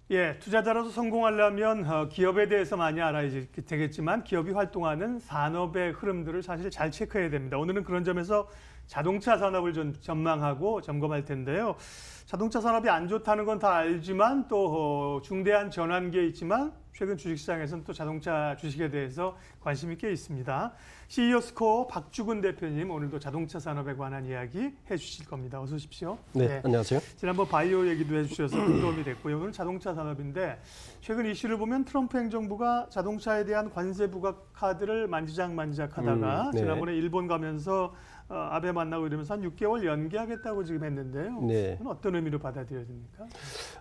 예, 투자자로서 성공하려면 기업에 대해서 많이 알아야 되겠지만 기업이 활동하는 산업의 흐름들을 사실 잘 체크해야 됩니다. 오늘은 그런 점에서 자동차 산업을 좀 전망하고 점검할 텐데요. 자동차 산업이 안 좋다는 건 다 알지만 또 중대한 전환기에 있지만 최근 주식시장에서는 또 자동차 주식에 대해서 관심이 꽤 있습니다. CEO 스코어 박주근 대표님 오늘도 자동차 산업에 관한 이야기 해주실 겁니다. 어서 오십시오. 네, 안녕하세요. 지난번 바이오 얘기도 해주셔서 큰 도움이 됐고요. 오늘 자동차 산업인데 최근 이슈를 보면 트럼프 행정부가 자동차에 대한 관세 부과 카드를 만지작만지작하다가 네. 지난번에 일본 가면서 아베 만나고 이러면서 한 6개월 연기하겠다고 지금 했는데요. 네. 그건 어떤 의미로 받아들여야 됩니까?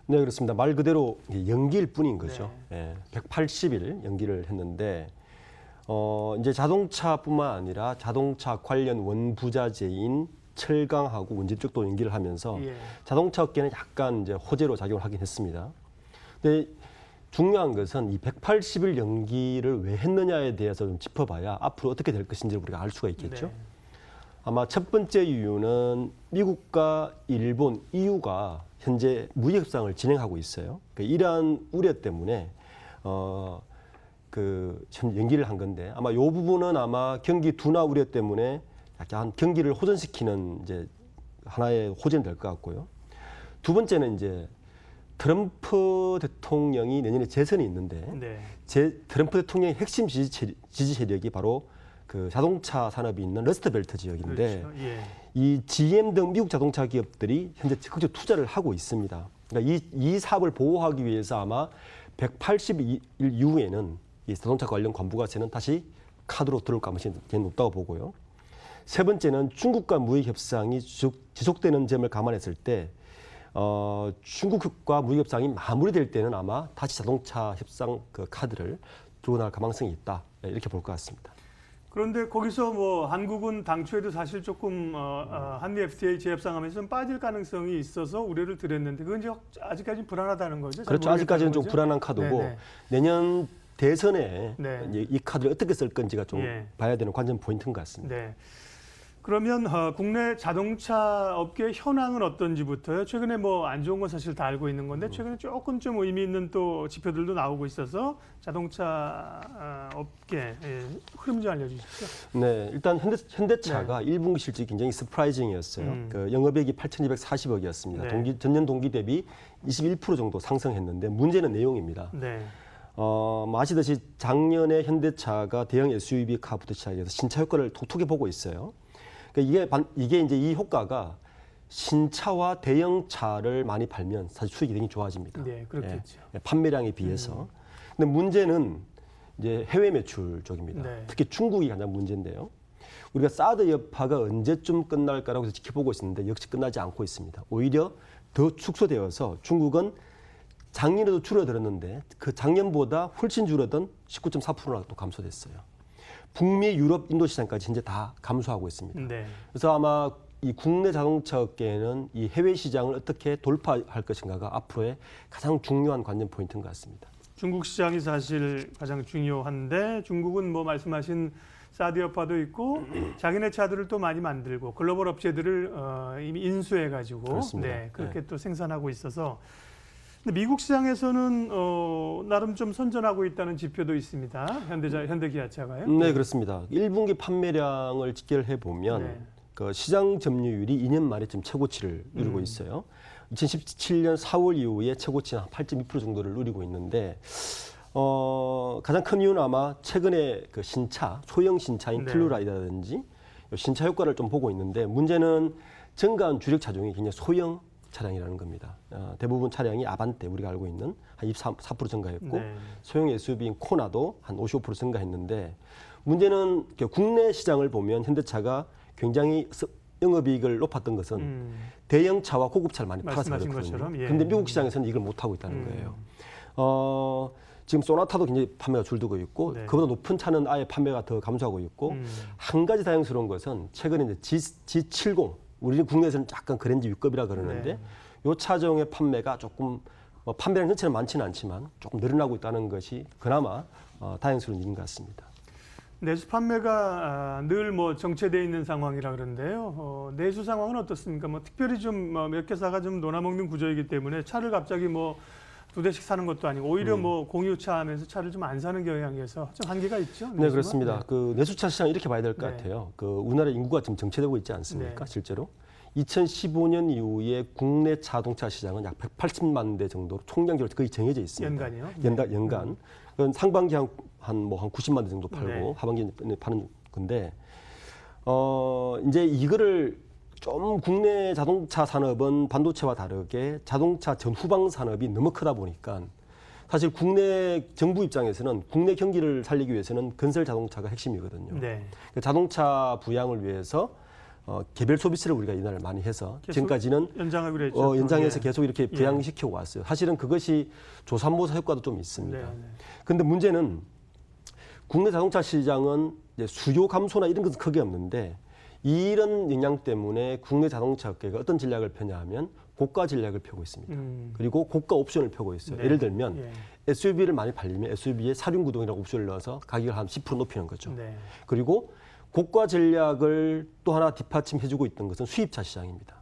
네, 그렇습니다. 말 그대로 연기일 뿐인 거죠. 네. 180일 연기를 했는데 이제 자동차뿐만 아니라 자동차 관련 원부자재인 철강하고 원전 쪽도 연기를 하면서 자동차 업계는 약간 이제 호재로 작용을 하긴 했습니다. 근데 중요한 것은 이 180일 연기를 왜 했느냐에 대해서 좀 짚어봐야 앞으로 어떻게 될 것인지를 우리가 알 수가 있겠죠. 네. 아마 첫 번째 이유는 미국과 일본, EU가 현재 무역 협상을 진행하고 있어요. 이러한 우려 때문에 연기를 한 건데 아마 이 부분은 아마 경기 둔화 우려 때문에 약간 경기를 호전시키는 이제 하나의 호전이 될 것 같고요. 두 번째는 이제 트럼프 대통령이 내년에 재선이 있는데 트럼프 대통령의 핵심 지지 세력이 바로 그 자동차 산업이 있는 러스트벨트 지역인데 그렇죠. 예. 이 GM 등 미국 자동차 기업들이 현재 적극적으로 투자를 하고 있습니다. 그러니까 이 사업을 보호하기 위해서 아마 180일 이후에는 이 자동차 관련 관부가세는 다시 카드로 들어올 가능성이 높다고 보고요. 세 번째는 중국과 무역 협상이 지속되는 점을 감안했을 때 중국과 무역 협상이 마무리될 때는 아마 다시 자동차 협상 그 카드를 들고 나갈 가능성이 있다 이렇게 볼 것 같습니다. 그런데 거기서 뭐 한국은 당초에도 사실 조금 한미 FTA 재협상하면서 좀 빠질 가능성이 있어서 우려를 드렸는데 그건 이제 아직까지는 불안하다는 거죠? 그렇죠. 아직까지는 좀 불안한 카드고 네네. 내년 대선에 네. 이 카드를 어떻게 쓸 건지가 좀 봐야 되는 관전 포인트인 것 같습니다. 네. 그러면 국내 자동차 업계의 현황은 어떤지부터요. 최근에 뭐 안 좋은 건 사실 다 알고 있는 건데 최근에 조금 좀 의미 있는 또 지표들도 나오고 있어서 자동차 업계 흐름 좀 알려주십시오. 네, 일단 현대차가 1분기 실적이 굉장히 서프라이징이었어요. 그 영업이익이 8,240억이었습니다. 네. 전년 동기 대비 21% 정도 상승했는데 문제는 내용입니다. 네. 아시다시피 작년에 현대차가 대형 SUV카부터 시작해서 신차 효과를 톡톡히 보고 있어요. 그러니까 이게 이제 이 효과가 신차와 대형차를 많이 팔면 사실 수익이 굉장히 좋아집니다. 네, 그렇겠죠. 판매량에 비해서. 근데 문제는 이제 해외 매출 쪽입니다. 네. 특히 중국이 가장 문제인데요. 우리가 사드 여파가 언제쯤 끝날까라고 해서 지켜보고 있었는데 역시 끝나지 않고 있습니다. 오히려 더 축소되어서 중국은 작년에도 줄어들었는데 그 작년보다 훨씬 줄어든 19.4%나 또 감소됐어요. 북미, 유럽, 인도 시장까지 현재 다 감소하고 있습니다. 네. 그래서 아마 이 국내 자동차 업계에는 이 해외 시장을 어떻게 돌파할 것인가가 앞으로의 가장 중요한 관전 포인트인 것 같습니다. 중국 시장이 사실 가장 중요한데 중국은 뭐 말씀하신 사드 여파도 있고 자기네 차들을 또 많이 만들고 글로벌 업체들을 이미 인수해가지고 그렇습니다. 그렇게 또 생산하고 있어서 근데 미국 시장에서는 나름 좀 선전하고 있다는 지표도 있습니다. 현대기아차가요. 네, 그렇습니다. 1분기 판매량을 집계를 보면 그 시장 점유율이 2년 만에 지금 최고치를 누리고 있어요. 2017년 4월 이후에 최고치는 한 8.2% 정도를 누리고 있는데 가장 큰 이유는 아마 최근에 그 신차, 소형 신차인 텔루라이다든지 신차 효과를 좀 보고 있는데 문제는 증가한 주력 차종이 굉장히 소형 차량이라는 겁니다. 대부분 차량이 아반떼 우리가 알고 있는 한 24% 증가했고 소형 SUV인 코나도 한 55% 증가했는데 문제는 국내 시장을 보면 현대차가 굉장히 영업이익을 높았던 것은 대형차와 고급차를 많이 팔아서 그렇거든요. 그런데 미국 시장에서는 이걸 못하고 있다는 거예요. 지금 소나타도 굉장히 판매가 줄어들고 있고 그보다 높은 차는 아예 판매가 더 감소하고 있고 한 가지 다행스러운 것은 최근에 이제 G70 우리 국내에서는 약간 그랜저 U급이라 그러는데 이 차종의 판매가 조금 판매량 전체는 많지는 않지만 조금 늘어나고 있다는 것이 그나마 다행스러운 일인 것 같습니다. 내수 판매가 늘 뭐 정체되어 있는 상황이라 그러는데요. 내수 상황은 어떻습니까? 뭐 특별히 좀 몇 개사가 좀 논아먹는 구조이기 때문에 차를 갑자기 뭐 두 대씩 사는 것도 아니고 오히려 뭐 공유차 하면서 차를 좀 안 사는 경향에서 좀 한계가 있죠. 네, 그렇습니다. 네. 그 내수차 시장 이렇게 봐야 될 것 네. 같아요. 그 우리나라 인구가 좀 정체되고 있지 않습니까? 네. 실제로? 2015년 이후에 국내 자동차 시장은 약 180만 대 정도로 총량적으로 거의 정해져 있습니다. 연간이요? 연간. 그건 상반기 한 90만 대 정도 팔고 네. 하반기에 파는 건데 이제 이거를 좀 국내 자동차 산업은 반도체와 다르게 자동차 전후방 산업이 너무 크다 보니까 사실 국내 정부 입장에서는 국내 경기를 살리기 위해서는 건설 자동차가 핵심이거든요. 네. 자동차 부양을 위해서 개별 소비세를 우리가 인하를 많이 해서 지금까지는 연장하기로 했죠. 연장해서 예. 계속 이렇게 부양시켜 왔어요. 사실은 그것이 조삼모사 효과도 좀 있습니다. 네. 그런데 문제는 국내 자동차 시장은 이제 수요 감소나 이런 것은 크게 없는데 이런 영향 때문에 국내 자동차 업계가 어떤 전략을 펴냐 하면 고가 전략을 펴고 있습니다. 그리고 고가 옵션을 펴고 있어요. 네. 예를 들면 예. SUV를 많이 팔리면 SUV에 사륜구동이라고 옵션을 넣어서 가격을 한 10% 높이는 거죠. 네. 그리고 고가 전략을 또 하나 뒷받침해주고 있던 것은 수입차 시장입니다.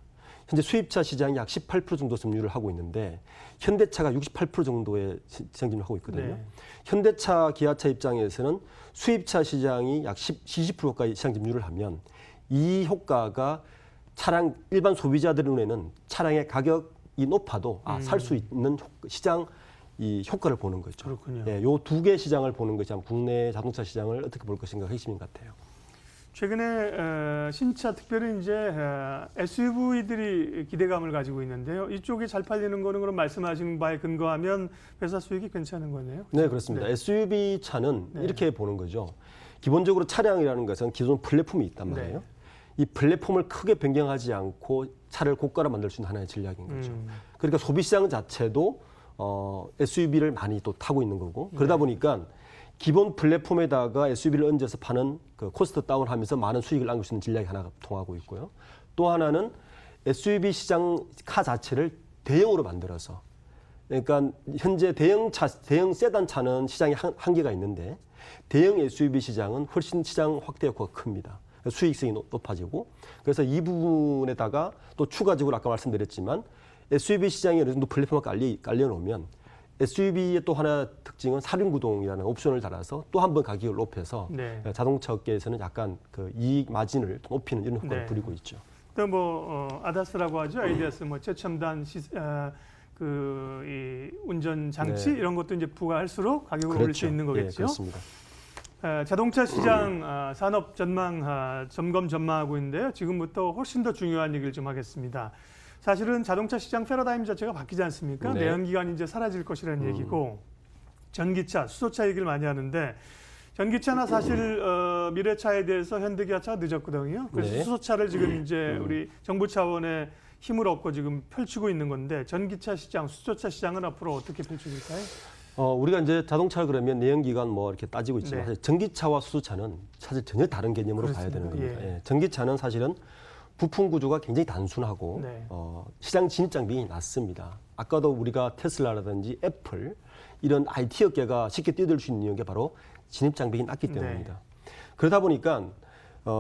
현재 수입차 시장이 약 18% 정도 점유율을 하고 있는데 현대차가 68% 정도의 시장 점유율을 하고 있거든요. 네. 현대차, 기아차 입장에서는 수입차 시장이 약 20%까지 시장 점유율을 하면 이 효과가 차량 일반 소비자들 눈에는 차량의 가격이 높아도 살 수 있는 시장 이 효과를 보는 거죠. 그렇군요. 예, 요 두 개 시장을 보는 것이 국내 자동차 시장을 어떻게 볼 것인가 핵심인 것 같아요. 최근에 신차 특별히 이제 SUV들이 기대감을 가지고 있는데요. 이쪽이 잘 팔리는 거는 그럼 말씀하신 바에 근거하면 회사 수익이 괜찮은 거네요. 네, 그렇습니다. 네. SUV 차는 네. 이렇게 보는 거죠. 기본적으로 차량이라는 것은 기존 플랫폼이 있단 말이에요. 네. 이 플랫폼을 크게 변경하지 않고 차를 고가로 만들 수 있는 하나의 전략인 거죠. 그러니까 소비 시장 자체도 SUV를 많이 또 타고 있는 거고 그러다 보니까 기본 플랫폼에다가 SUV를 얹어서 파는 그 코스트 다운하면서 많은 수익을 남길 수 있는 전략이 하나가 통하고 있고요. 또 하나는 SUV 시장 카 자체를 대형으로 만들어서 그러니까 현재 대형 세단 차는 시장에 한계가 있는데 대형 SUV 시장은 훨씬 시장 확대 효과가 큽니다. 수익성이 높아지고 그래서 이 부분에다가 또 추가적으로 아까 말씀드렸지만 SUV 시장에 어느 정도 플랫폼을 깔려놓으면 SUV의 또 하나 특징은 사륜구동이라는 옵션을 달아서 또 한 번 가격을 높여서 네. 자동차 업계에서는 약간 그 이익 마진을 높이는 이런 효과를 네. 부리고 있죠. 또 뭐 아다스라고 하죠. ADAS 뭐 최첨단 이 운전 장치 네. 이런 것도 이제 부과할수록 가격을 올릴 수 있는 예, 거겠죠. 그렇습니다. 자동차 시장 산업 전망 점검 전망하고 있는데요. 지금부터 훨씬 더 중요한 얘기를 좀 하겠습니다. 사실은 자동차 시장 패러다임 자체가 바뀌지 않습니까? 네. 내연기관이 이제 사라질 것이라는 얘기고 전기차, 수소차 얘기를 많이 하는데 전기차나 사실 미래차에 대해서 현대기아차가 늦었거든요. 그래서 네. 수소차를 지금 이제 우리 정부 차원의 힘을 얻고 지금 펼치고 있는 건데 전기차 시장, 수소차 시장은 앞으로 어떻게 펼쳐질까요? 우리가 이제 자동차 그러면 내연기관 뭐 이렇게 따지고 있지만 네. 사실 전기차와 수소차는 사실 전혀 다른 개념으로 봐야 되는 그렇습니다. 겁니다. 예. 전기차는 사실은 부품 구조가 굉장히 단순하고 네. 시장 진입 장벽이 낮습니다. 아까도 우리가 테슬라라든지 애플 이런 IT 업계가 쉽게 뛰어들 수 있는 게 바로 진입 장벽이 낮기 때문입니다. 그러다 보니까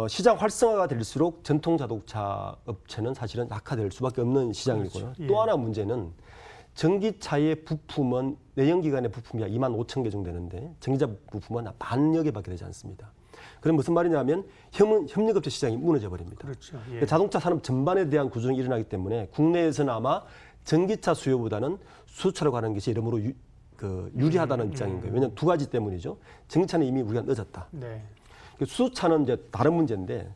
시장 활성화가 될수록 전통 자동차 업체는 사실은 약화될 수밖에 없는 시장이고요. 그렇죠. 예. 또 하나 문제는 전기차의 부품은 내연기관의 부품이 25,000개 정도 되는데 전기차 부품은 10,000여 개밖에 되지 않습니다. 그럼 무슨 말이냐면 협력업체 시장이 무너져 버립니다. 그렇죠. 예. 자동차 산업 전반에 대한 구조정이 일어나기 때문에 국내에서는 아마 전기차 수요보다는 수소차로 가는 것이 여러모로 유리하다는 입장인 거예요. 왜냐하면 두 가지 때문이죠. 전기차는 이미 우리가 늦었다. 네. 수소차는 이제 다른 문제인데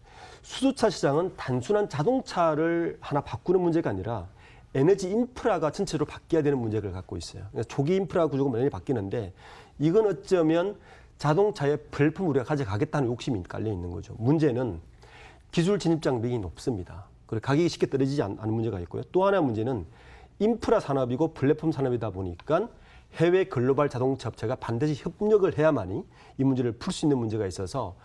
수소차 시장은 단순한 자동차를 하나 바꾸는 문제가 아니라 에너지 인프라가 전체로 바뀌어야 되는 문제를 갖고 있어요. 그러니까 초기 인프라 구조가 많이 바뀌는데 이건 어쩌면 자동차의 플랫폼을 우리가 가져가겠다는 욕심이 깔려 있는 거죠. 문제는 기술 진입 장벽이 높습니다. 그리고 가격이 쉽게 떨어지지 않는 문제가 있고요. 또 하나 문제는 인프라 산업이고 플랫폼 산업이다 보니까 해외 글로벌 자동차 업체가 반드시 협력을 해야만이 이 문제를 풀 수 있는 문제가 있어서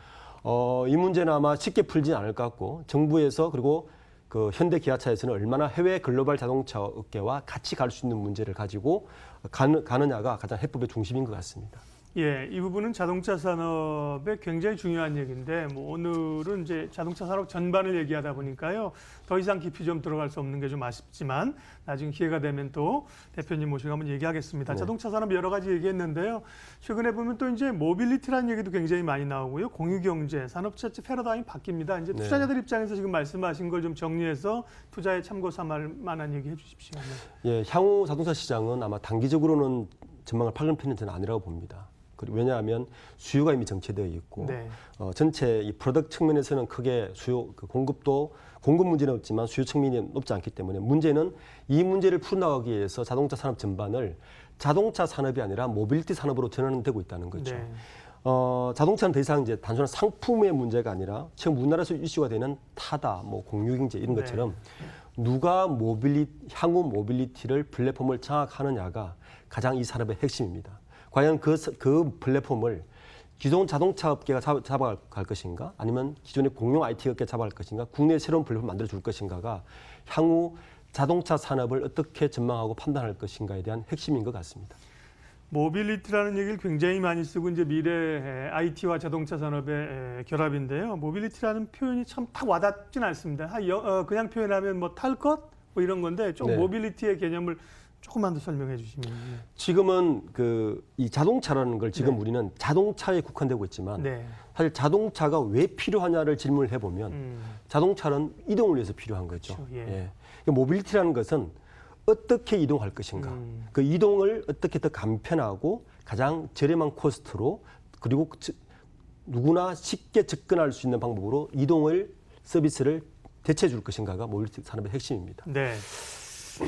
이 문제는 아마 쉽게 풀지 않을 것 같고 정부에서 그리고 그 현대 기아차에서는 얼마나 해외 글로벌 자동차 업계와 같이 갈 수 있는 문제를 가지고 가느냐가 가장 해법의 중심인 것 같습니다. 예, 이 부분은 자동차 산업의 굉장히 중요한 얘기인데 뭐 오늘은 이제 자동차 산업 전반을 얘기하다 보니까요. 더 이상 깊이 좀 들어갈 수 없는 게 좀 아쉽지만 나중에 기회가 되면 또 대표님 모시고 한번 얘기하겠습니다. 네. 자동차 산업 여러 가지 얘기했는데요. 최근에 보면 또 이제 모빌리티라는 얘기도 굉장히 많이 나오고요. 공유경제, 산업 자체 패러다임이 바뀝니다. 이제 네. 투자자들 입장에서 지금 말씀하신 걸 좀 정리해서 투자에 참고 삼을 만한 얘기 해주십시오. 네. 예, 향후 자동차 시장은 아마 단기적으로는 전망을 밝은 편은 저는 아니라고 봅니다. 왜냐하면 수요가 이미 정체되어 있고 네. 전체 이 프로덕트 측면에서는 크게 공급 문제는 없지만 수요 측면이 높지 않기 때문에 문제는 이 문제를 풀어나가기 위해서 자동차 산업 전반을 자동차 산업이 아니라 모빌리티 산업으로 전환되고 있다는 거죠. 네. 자동차는 더 이상 이제 단순한 상품의 문제가 아니라 지금 우리나라에서 이슈가 되는 타다, 뭐 공유경제 이런 것처럼 누가 향후 모빌리티를 플랫폼을 장악하느냐가 가장 이 산업의 핵심입니다. 과연 그 플랫폼을 기존 자동차 업계가 잡아갈 것인가 아니면 기존의 공용 IT 업계가 잡아갈 것인가 국내에 새로운 플랫폼을 만들어줄 것인가가 향후 자동차 산업을 어떻게 전망하고 판단할 것인가에 대한 핵심인 것 같습니다. 모빌리티라는 얘기를 굉장히 많이 쓰고 이제 미래 IT와 자동차 산업의 결합인데요. 모빌리티라는 표현이 참 딱 와닿진 않습니다. 그냥 표현하면 뭐 탈 것? 뭐 이런 건데 좀 네. 모빌리티의 개념을 조금만 더 설명해 주시면. 지금은 이 자동차라는 걸 지금 네. 우리는 자동차에 국한되고 있지만 네. 사실 자동차가 왜 필요하냐를 질문을 해보면 자동차는 이동을 위해서 필요한 거죠. 그렇죠. 예. 예. 모빌리티라는 것은 어떻게 이동할 것인가, 그 이동을 어떻게 더 간편하고 가장 저렴한 코스트로 그리고 누구나 쉽게 접근할 수 있는 방법으로 서비스를 대체해 줄 것인가가 모빌리티 산업의 핵심입니다. 네.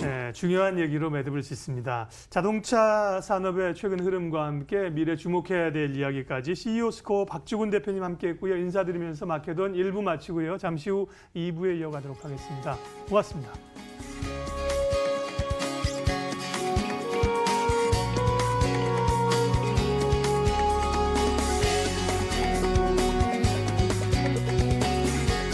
네, 중요한 얘기로 매듭을 짓습니다. 자동차 산업의 최근 흐름과 함께 미래 주목해야 될 이야기까지 CEO 스코어 박주근 대표님 함께했고요. 인사드리면서 마케돈 1부 마치고요. 잠시 후 2부에 이어가도록 하겠습니다. 고맙습니다.